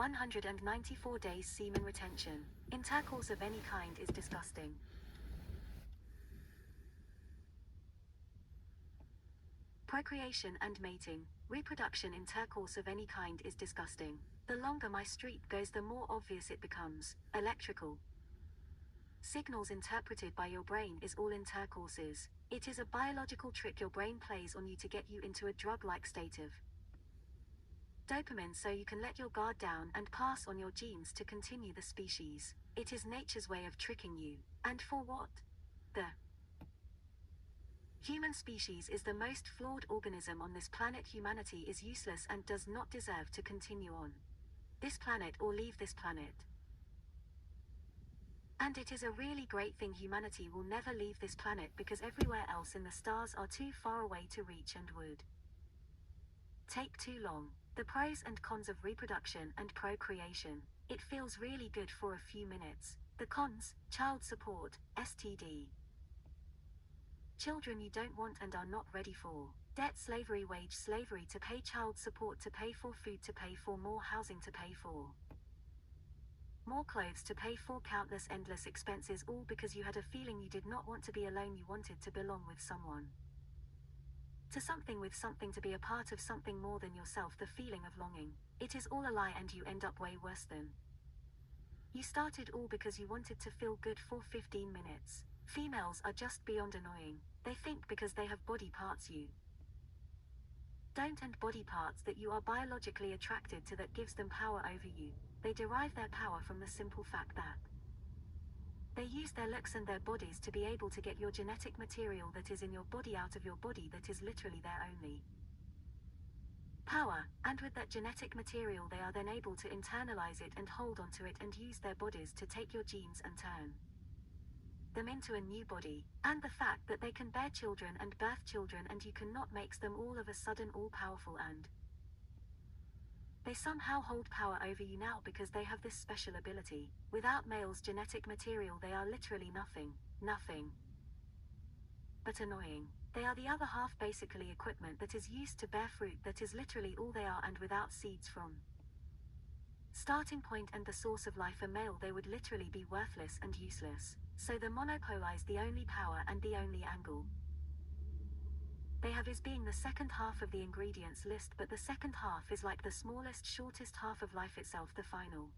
194 days semen retention. Intercourse of any kind is disgusting. Procreation and mating, reproduction intercourse of any kind is disgusting. The longer my streak goes, the more obvious it becomes. Electrical signals interpreted by your brain is all intercourse is. It is a biological trick your brain plays on you to get you into a drug-like state of dopamine so you can let your guard down and pass on your genes to continue the species. It is nature's way of tricking you. And for what? The human species is the most flawed organism on this planet. Humanity is useless and does not deserve to continue on this planet or leave this planet. And it is a really great thing humanity will never leave this planet, because everywhere else in the stars are too far away to reach and would take too long. The pros and cons of reproduction and procreation. It feels really good for a few minutes. The cons: child support, STD, children you don't want and are not ready for, debt slavery, wage slavery, to pay child support, to pay for food, to pay for more housing, to pay for more clothes, to pay for countless endless expenses, all because you had a feeling you did not want to be alone, you wanted to belong with someone, to something, with something, to be a part of something more than yourself. The feeling of longing. It is all a lie and you end up way worse than you started, all because you wanted to feel good for 15 minutes. Females are just beyond annoying. They think because they have body parts you don't, and body parts that you are biologically attracted to, that gives them power over you. They derive their power from the simple fact that they use their looks and their bodies to be able to get your genetic material that is in your body out of your body, that is literally their only power. And with that genetic material they are then able to internalize it and hold onto it and use their bodies to take your genes and turn them into a new body. And the fact that they can bear children and birth children and you cannot, makes them all of a sudden all powerful, and they somehow hold power over you now because they have this special ability. Without males' genetic material they are literally nothing but annoying. They are the other half, basically equipment that is used to bear fruit, that is literally all they are, and without seeds from starting point and the source of life, a male, they would literally be worthless and useless. So the monopolize the only power and the only angle they have is being the second half of the ingredients list, but the second half is like the smallest, shortest half of life itself, the final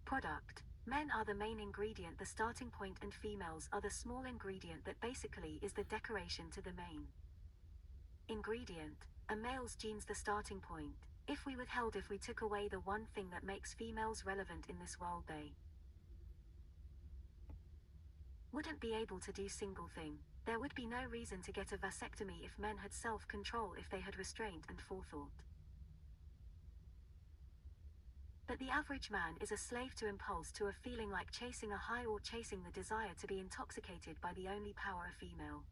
product. Men are the main ingredient, the starting point, and females are the small ingredient that basically is the decoration to the main ingredient. A male's genes the starting point. If we withheld, if we took away the one thing that makes females relevant in this world, they wouldn't be able to do single thing. There would be no reason to get a vasectomy if men had self-control, if they had restraint and forethought. But the average man is a slave to impulse, to a feeling like chasing a high or chasing the desire to be intoxicated by the only power a female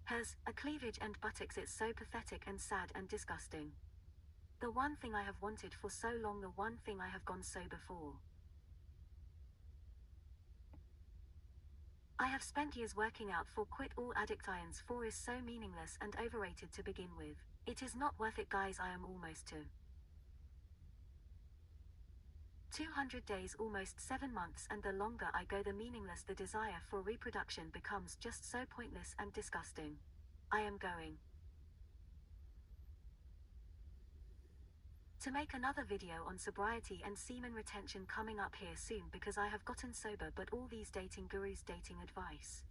has, a cleavage and buttocks. It's so pathetic and sad and disgusting. The one thing I have wanted for so long, the one thing I have gone so before. I have spent years working out for, quit all addict irons for, is so meaningless and overrated to begin with. It is not worth it, guys. I am almost to 200 days, almost 7 months, and the longer I go, the meaningless the desire for reproduction becomes, just so pointless and disgusting. I am going to make another video on sobriety and semen retention coming up here soon, because I have gotten sober, but all these dating gurus' dating advice.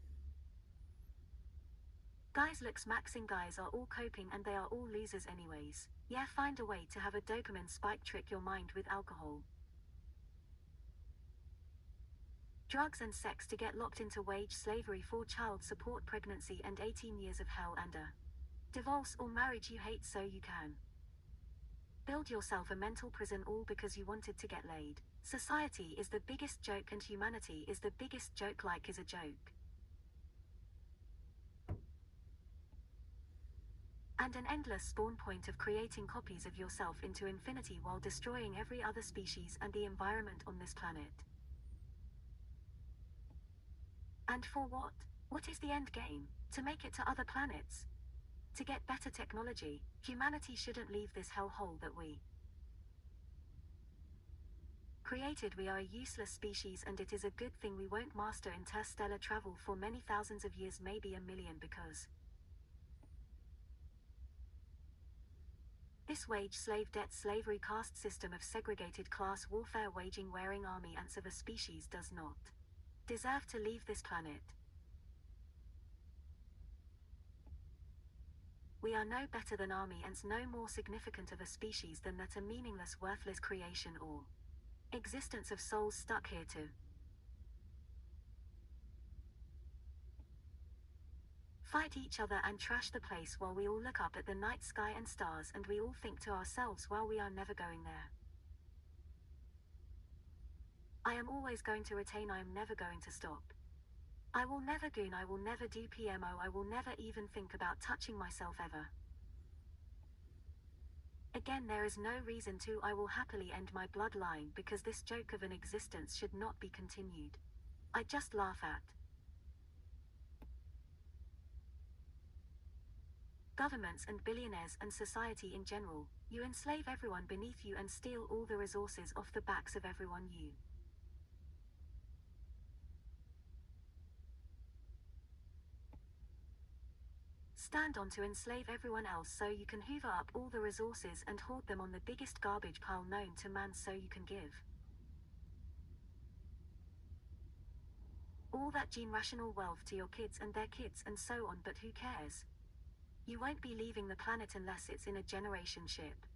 Guys looks maxing, guys are all coping and they are all losers anyways. Yeah, find a way to have a dopamine spike, trick your mind with alcohol, drugs and sex to get locked into wage slavery for child support, pregnancy, and 18 years of hell and a divorce or marriage you hate, so you can build yourself a mental prison, all because you wanted to get laid. Society is the biggest joke and humanity is the biggest joke. Like is a joke and an endless spawn point of creating copies of yourself into infinity while destroying every other species and the environment on this planet. And for what? What is the end game? To make it to other planets? To get better technology, humanity shouldn't leave this hellhole that we created. We are a useless species, and it is a good thing we won't master interstellar travel for many thousands of years, maybe a million, because this wage slave debt slavery caste system of segregated class warfare waging wearing army ants of a species does not deserve to leave this planet. We are no better than army ants, no more significant of a species than that a meaningless, worthless creation or existence of souls stuck here to fight each other and trash the place, while we all look up at the night sky and stars and we all think to ourselves, well, we are never going there. I am always going to retain, I am never going to stop. I will never goon, I will never do PMO, I will never even think about touching myself ever again. There is no reason to. I will happily end my bloodline, because this joke of an existence should not be continued. I just laugh at governments and billionaires and society in general. You enslave everyone beneath you and steal all the resources off the backs of everyone you stand on, to enslave everyone else so you can hoover up all the resources and hoard them on the biggest garbage pile known to man, so you can give all that generational wealth to your kids and their kids and so on. But who cares? You won't be leaving the planet unless it's in a generation ship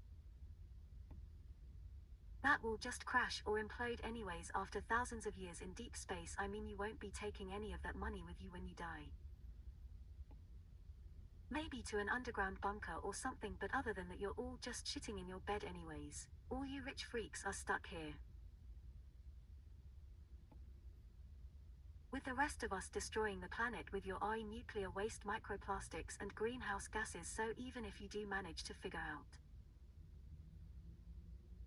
that will just crash or implode anyways after thousands of years in deep space. I mean, you won't be taking any of that money with you when you die. Maybe to an underground bunker or something, but other than that, you're all just shitting in your bed anyways. All you rich freaks are stuck here with the rest of us, destroying the planet with your RE nuclear waste, microplastics and greenhouse gases. So even if you do manage to figure out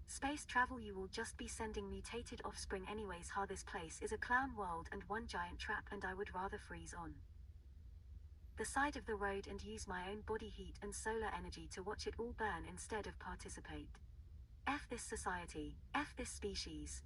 space travel, you will just be sending mutated offspring anyways. This place is a clown world and one giant trap, and I would rather freeze on the side of the road and use my own body heat and solar energy to watch it all burn instead of participate. F this society, F this species.